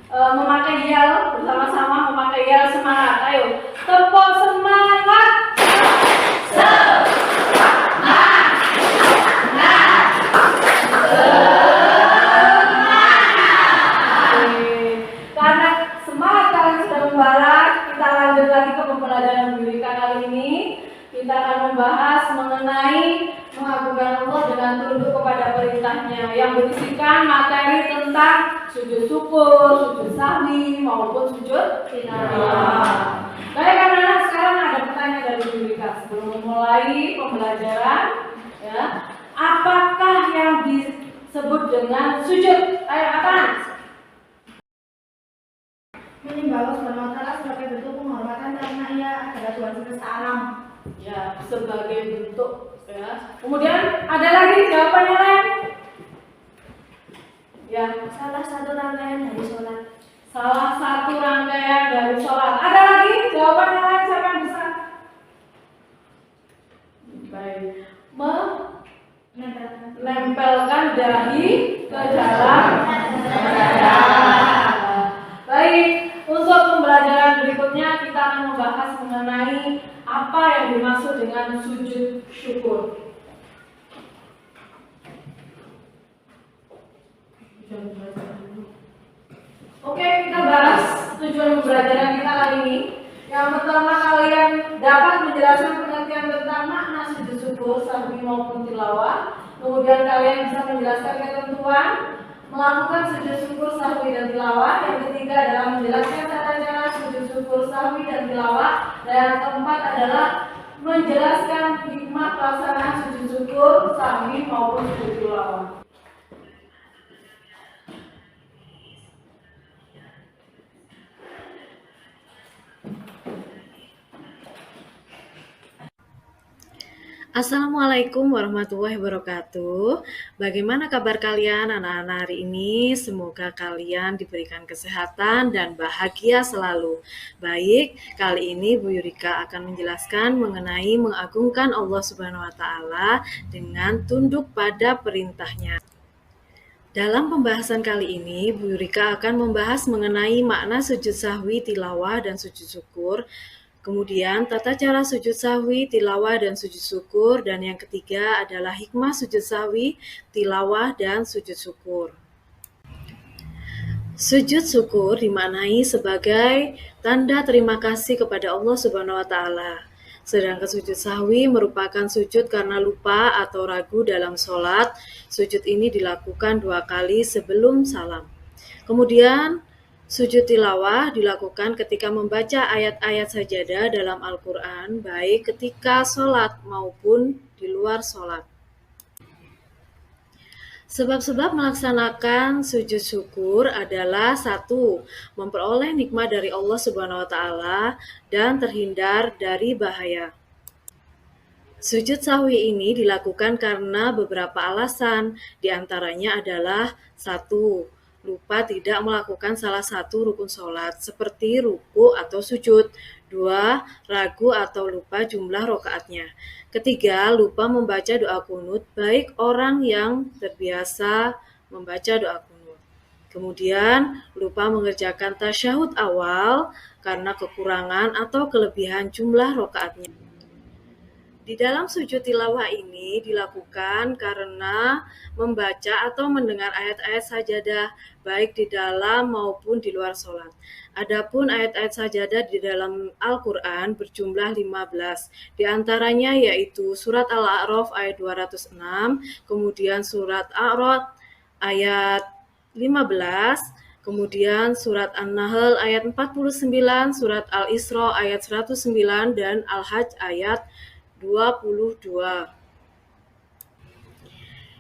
memakai yel bersama-sama, memakai yel semangat. Ayo, tepuk semangat. Karena semangat kalian sudah membara, kita lanjut lagi ke pembelajaran Biurika kali ini. Kita akan membahas mengenai mengagungkan Allah dengan tunduk kepada perintahnya, yang berisikan materi tentang sujud syukur, sujud sahwi maupun sujud tilawah. Baik anak-anak, sekarang ada pertanyaan dari Biurika sebelum memulai pembelajaran. Ya, apakah yang disebut dengan sujud? Ayo, apa? Menyembah Allah Subhanahu wa Ta'ala sebagai bentuk penghormatan karena Ia adalah Tuhan semesta alam. Ya, sebagai bentuk. Ya. Kemudian ada lagi jawabannya lain? Ya, Salah satu rangkaian dari sholat. salah satu rangkaian dari sholat. Ada lagi jawabannya lain? Siapa yang bisa? Baik. Menempelkan dahi ke dalam dada. Baik. Untuk pembelajaran berikutnya kita akan membahas mengenai apa yang dimaksud dengan sujud syukur. Oke, kita bahas tujuan pembelajaran kita kali ini. Yang pertama, kalian dapat menjelaskan pengertian tentang makna sujud syukur, sahwi maupun tilawah. Kemudian kalian bisa menjelaskan ketentuan melakukan sujud syukur, sahwi dan tilawah. Yang ketiga adalah menjelaskan tata cara sujud syukur, sahwi dan tilawah. Dan yang keempat adalah menjelaskan hikmah pelaksanaan sujud syukur, sahwi maupun sujud tilawah. Assalamualaikum warahmatullahi wabarakatuh. Bagaimana kabar kalian anak-anak hari ini? Semoga kalian diberikan kesehatan dan bahagia selalu. Baik, kali ini Bu Yurika akan menjelaskan mengenai mengagungkan Allah Subhanahu wa Ta'ala dengan tunduk pada perintahnya. Dalam pembahasan kali ini, Bu Yurika akan membahas mengenai makna sujud sahwi, tilawah, dan sujud syukur. Kemudian tata cara sujud sahwi, tilawah, dan sujud syukur. Dan yang ketiga adalah hikmah sujud sahwi, tilawah, dan sujud syukur. Sujud syukur dimaknai sebagai tanda terima kasih kepada Allah Subhanahu wa Ta'ala. Sedangkan sujud sahwi merupakan sujud karena lupa atau ragu dalam sholat. Sujud ini dilakukan 2 kali sebelum salam. Kemudian sujud tilawah dilakukan ketika membaca ayat-ayat sajadah dalam Al-Quran, baik ketika sholat maupun di luar sholat. Sebab-sebab melaksanakan sujud syukur adalah 1. Memperoleh nikmat dari Allah Subhanahu wa Ta'ala dan terhindar dari bahaya. Sujud sahwi ini dilakukan karena beberapa alasan, di antaranya adalah 1. Lupa tidak melakukan salah satu rukun sholat, seperti ruku atau sujud. 2. Ragu atau lupa jumlah rakaatnya. Ketiga, lupa membaca doa kunut, baik orang yang terbiasa membaca doa kunut. Kemudian, lupa mengerjakan tasyahud awal karena kekurangan atau kelebihan jumlah rakaatnya. Di dalam sujud tilawah ini dilakukan karena membaca atau mendengar ayat-ayat sajadah baik di dalam maupun di luar sholat. Adapun ayat-ayat sajadah di dalam Al-Quran berjumlah 15. Di antaranya yaitu surat Al-A'raf ayat 206, kemudian surat A'raf ayat 15, kemudian surat An-Nahl ayat 49, surat Al-Isra ayat 109, dan Al-Hajj ayat 22.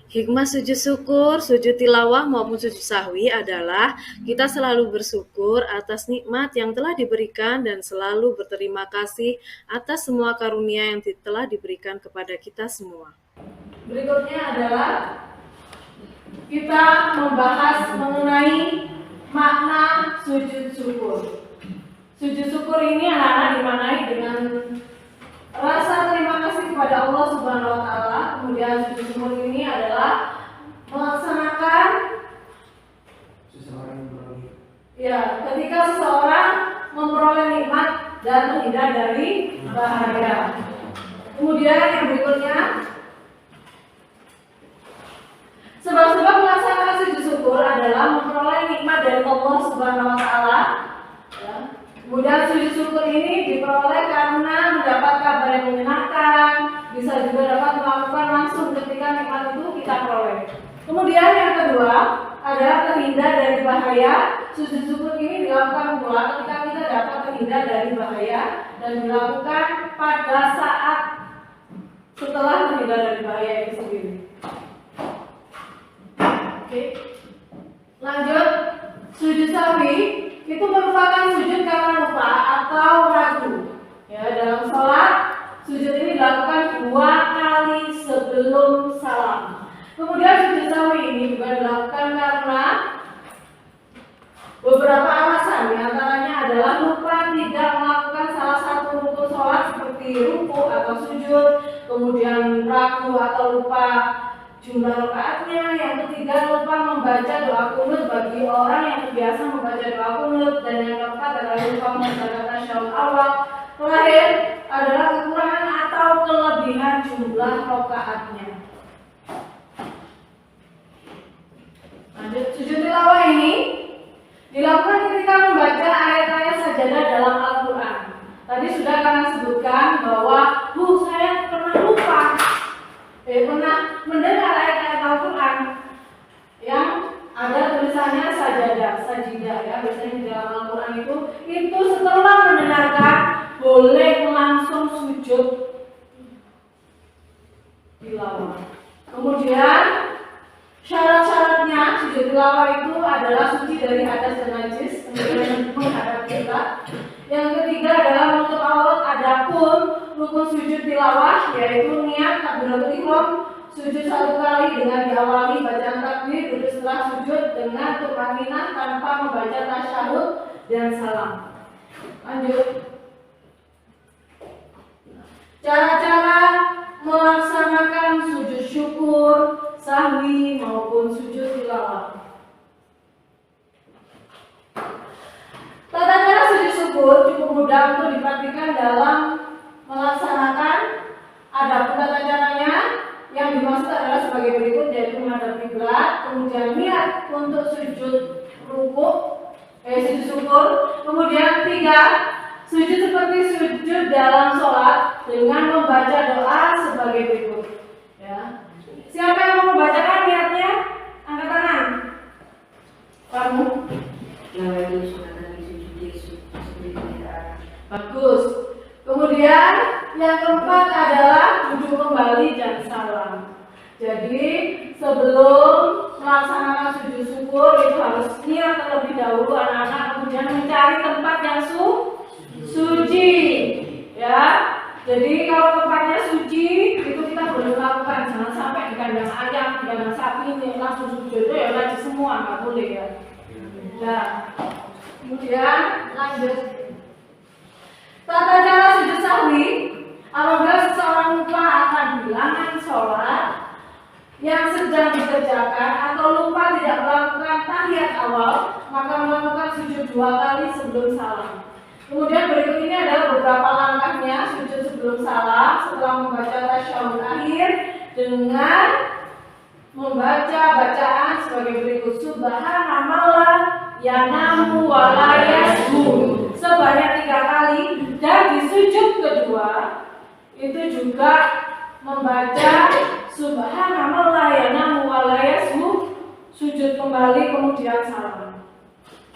Hikmah sujud syukur, sujud tilawah maupun sujud sahwi adalah kita selalu bersyukur atas nikmat yang telah diberikan dan selalu berterima kasih atas semua karunia yang telah diberikan kepada kita semua. Berikutnya adalah kita membahas mengenai makna sujud syukur. Sujud syukur ini anak-anak dimaknai dengan rasa terima kasih kepada Allah Subhanahu wa Ta'ala. Kemudian sujud syukur ini adalah melaksanakan Ya, ketika seseorang memperoleh nikmat dan terhindar dari bahaya. Kemudian yang berikutnya, sebab-sebab melaksanakan sujud syukur adalah memperoleh nikmat dari Allah Subhanahu wa taala. Ya. Kemudian sujud syukur ini diperoleh karena mendapat kabar yang menyenangkan, bisa juga dapat melakukan langsung ketika nikmat itu kita peroleh. Kemudian yang kedua adalah terhindar dari bahaya. Sujud syukur ini dilakukan pula ketika kita dapat terhindar dari bahaya dan dilakukan pada saat setelah terhindar dari bahaya itu sendiri. Oke. Lanjut, sujud sahwi itu merupakan sujud karena lupa atau ragu. Ya, dalam sholat sujud ini dilakukan 2 kali sebelum salam. Kemudian sujud sahwi ini juga dilakukan karena beberapa alasan, diantaranya adalah lupa tidak melakukan salah satu rukun sholat seperti ruku atau sujud, kemudian ragu atau lupa jumlah rakaatnya, yang ketiga lupa membaca doa kunut bagi orang yang terbiasa membaca doa kunut, dan yang keempat adalah lupa membaca tasyahud awal. Terakhir adalah kekurangan atau kelebihan jumlah rakaatnya. Lanjut, sujud tilawah ini dilakukan ketika membaca ayat-ayat sajadah dalam Al-Quran. Tadi sudah kalian sebutkan bahwa saya pernah lupa, pernah mendengar ayat-ayat Al-Quran yang ada tulisannya sajidah ya, biasanya di dalam Al-Quran itu setelah mendengarkan boleh langsung sujud tilawah. Kemudian syarat-syaratnya sujud tilawah itu adalah suci dari hadas dan najis, kemudian menghadap kiblat. Yang ketiga adalah menutup aurat. Adapun rukun sujud tilawah yaitu niat takbiratul ihram, sujud 1 kali dengan diawali bacaan takbir, duduk setelah sujud dengan tumaninah tanpa membaca tasyahud dan salam. Lanjut. Cara-cara melaksanakan sujud syukur, sahwi maupun sujud tilawah. Tata cara sujud syukur cukup mudah untuk dipraktikkan dalam melaksanakan. Adapun tata caranya yang dimaksud adalah sebagai berikut, yaitu menghadap kiblat, kemudian niat untuk sujud sujud syukur, kemudian 3, sujud seperti sujud dalam sholat dengan membaca doa sebagai berikut. Ya. Siapa yang mau membacakan niatnya? Angkat tangan. Kamu? Bagus. Kemudian yang keempat adalah duduk kembali dan salam. Jadi sebelum melaksanakan sujud syukur itu harus niat terlebih dahulu anak-anak, kemudian mencari tempat yang suci. Ya. Jadi kalau tempatnya suci itu kita boleh melakukan, jangan sampai di kandang ayam, di kandang sapi ini langsung sujud itu ya najis semua, nggak boleh ya. Nah, kemudian lanjut. Tata cara sujud sahwi, apabila seseorang lupa akan bilangan sholat yang sedang dikerjakan atau lupa tidak melakukan tahiyat awal, maka melakukan sujud 2 kali sebelum salam. Kemudian berikut ini adalah beberapa langkahnya sujud sebelum salam setelah membaca tasyahud akhir dengan membaca bacaan sebagai berikut: Subhanallah yanamu wa la yasjud sebanyak 3 kali, dan di sujud kedua itu juga membaca Subhanallah yanamu wa la yasjud, sujud kembali kemudian salam.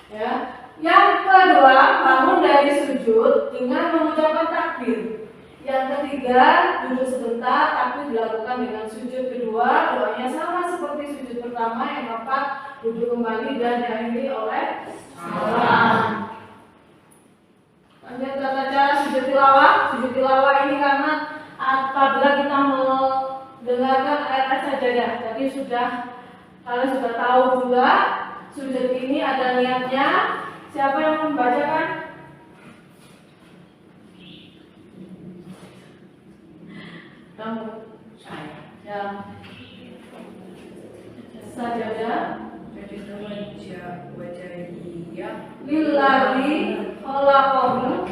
Ya. Yang kedua, bangun dari sujud dengan mengucapkan takbir. Yang ketiga, duduk sebentar tapi dilakukan dengan sujud kedua. Doanya sama seperti sujud pertama. Yang keempat, duduk kembali dan diakhiri oleh salam. Lanjut tata cara sujud tilawah. Sujud tilawah ini karena apabila kita mendengarkan ayat sajadah, tadi kalian sudah tahu juga sujud ini ada niatnya. Siapa yang membacakan? Kamu. Ya. Sajadah. Jadi wajah iya lillahi khalaqahu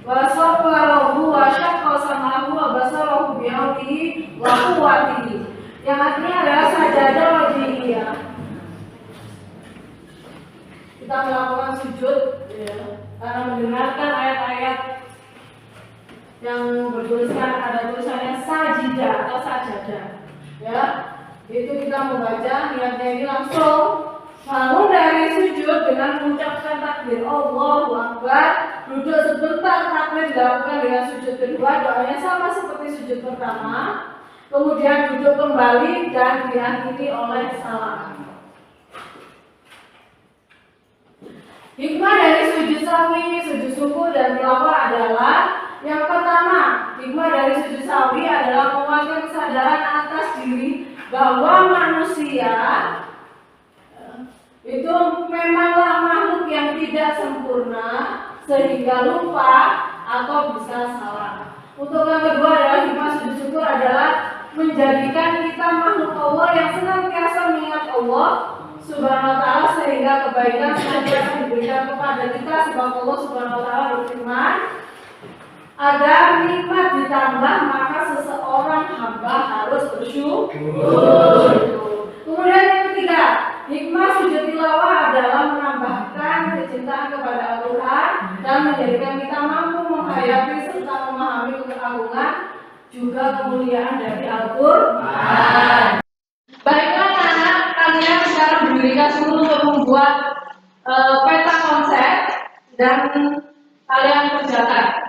wa sabbarahu wa syaqqa sam'ahu wa basarahu bi'audihi wa quwwatihi, yang artinya adalah sajadah wajhiyah. Kita melakukan sujud ya, karena mendengarkan ayat-ayat yang bertuliskan, ada tulisannya sajidah atau sajadah ya, itu kita membaca niatnya ini langsung bangun dari sujud dengan mengucapkan takbir Allahu Akbar, duduk sebentar, takbir dilakukan dengan sujud kedua, doanya sama seperti sujud pertama, kemudian duduk kembali dan diakhiri oleh salam. Hikmah dari sujud sawi, sujud syukur dan tilawah adalah yang pertama, hikmah dari sujud sawi adalah menguatkan kesadaran atas diri bahwa manusia itu memanglah makhluk yang tidak sempurna sehingga lupa atau bisa salah. Untuk yang kedua adalah hikmah sujud syukur adalah menjadikan kita makhluk Allah yang senantiasa mengingat Allah Subhanahu wa ta'ala, sehingga kebaikan senantiasa diberikan kepada kita, sebab Allah Subhanahu wa ta'ala berfirman, agar nikmat ditambah maka seseorang hamba harus bersyukur. Kemudian yang ketiga, hikmah sujud tilawah adalah menambahkan kecintaan kepada Al-Quran dan menjadikan kita mampu menghayati serta memahami keagungan juga kemuliaan dari Al-Quran. Baiklah anak, kalian sekarang diberikan suruh untuk membuat peta konsep dan kalian kerjakan.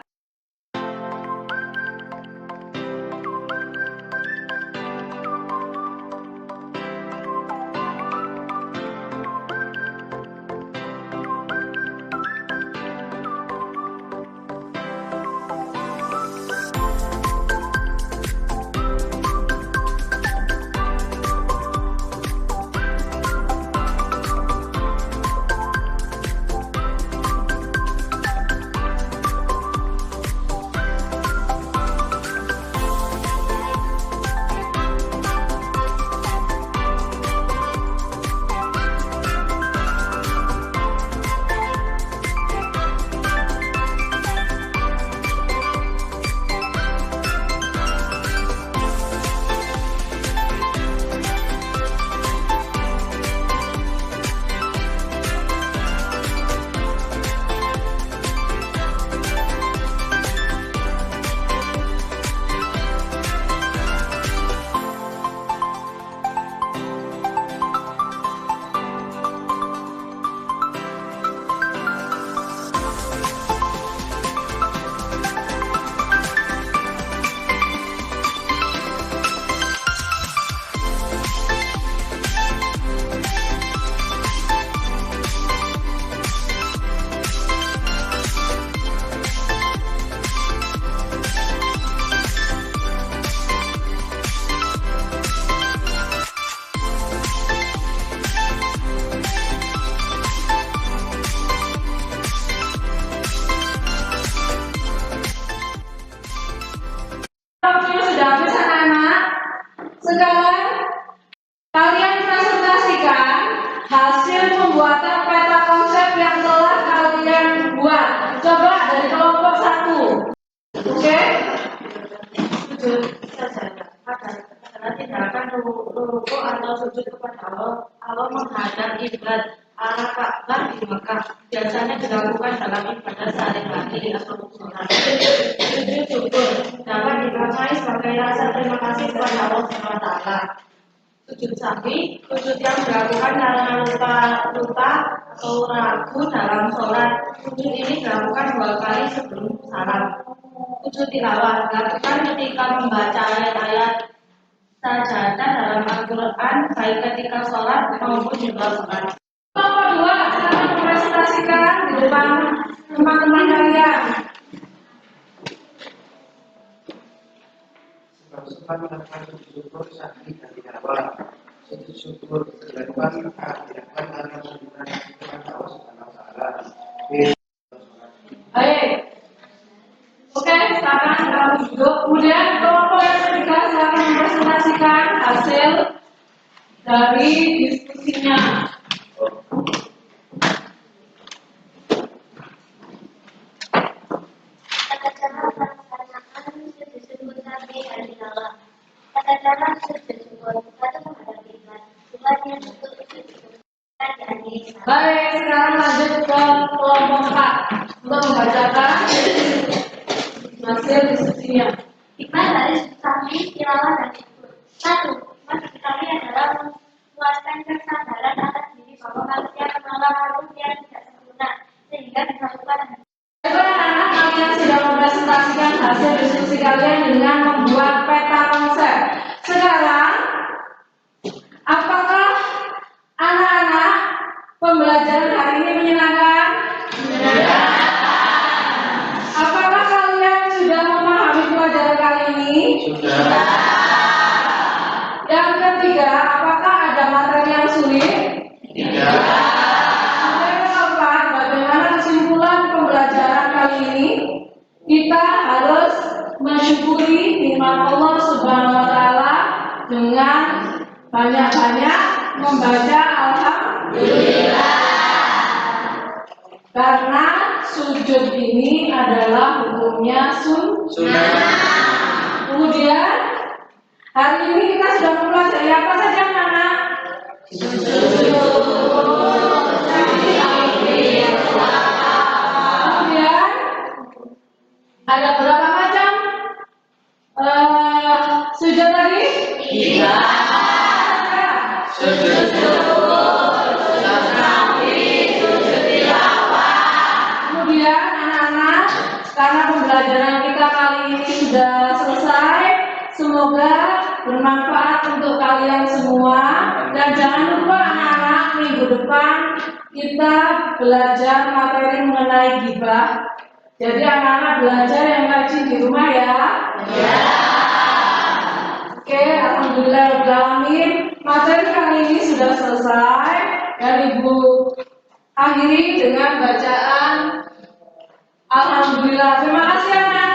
Waktunya sudah habis anak-anak. Sekarang kalian presentasikan hasil pembuatan peta konsep yang telah kalian buat. Coba dari kelompok 1. Oke? Karena tindakan ruku atau sujud kepada Allah menghadap kiblat arah Ka'bah di Mekah biasanya dilakukan dalam ibadah sehari-hari atau sholat. Sujud syukur dapat dimaknai sebagai rasa terima kasih kepada Allah Subhanahu wa ta'ala. Sujud sahwi, sujud yang dilakukan karena lupa atau ragu dalam sholat. Sujud ini dilakukan 2 kali sebelum salam. Sujud tilawah dilakukan ketika membaca ayat-ayat sajadah dalam Al-Quran, baik ketika sholat maupun juga sholat. Kelompok 2, silakan mempresentasikan di depan teman-teman kalian. Sebab melakukan sujud syukur sahih dan tilawah. Sujud syukur dilakukan karena syukuran kepada Allah Subhanahu wa ta'ala. Baik. Oke, silakan kamu duduk. Kemudian kelompok yang ketiga silakan mempresentasikan hasil dari diskusinya. Baik, sekarang lanjut ke kelompok 4 untuk membacakan hasil diskusinya. Hikmah dari saksi tilawah dan syukur. 1. Hikmah dari kami adalah memuaskan kesadaran atas diri bahwa manusia menolak harus yang tidak sempurna sehingga disatukan. Baiklah anak-anak, kalian sudah mempresentasikan hasil diskusi kalian dengan membuat peta konsep. Sekarang, apakah anak-anak pembelajaran hari ini menyenangkan? Apakah kalian sudah memahami pelajaran kali ini? Sudah. Yang ketiga, apakah ada materi yang sulit? Tidak. Yang keempat, bagaimana kesimpulan pembelajaran kali ini? Kita harus mensyukuri nikmat Allah Subhanahu wa Ta'ala dengan banyak-banyak membaca alhamdulillah. Karena sujud ini adalah hukumnya Sunnah. Kemudian hari ini kita sudah mempelajari apa saja, anak? Kemudian ada berapa macam sujud tadi? 3. Kemudian anak-anak, karena pembelajaran kita kali ini sudah selesai, semoga bermanfaat untuk kalian semua. Dan jangan lupa anak-anak, minggu depan kita belajar materi mengenai ghibah. Jadi anak-anak belajar yang rajin di rumah ya. Oke, alhamdulillah. Materi kali ini sudah selesai dan Ibu akhiri dengan bacaan alhamdulillah. Terima kasih anak.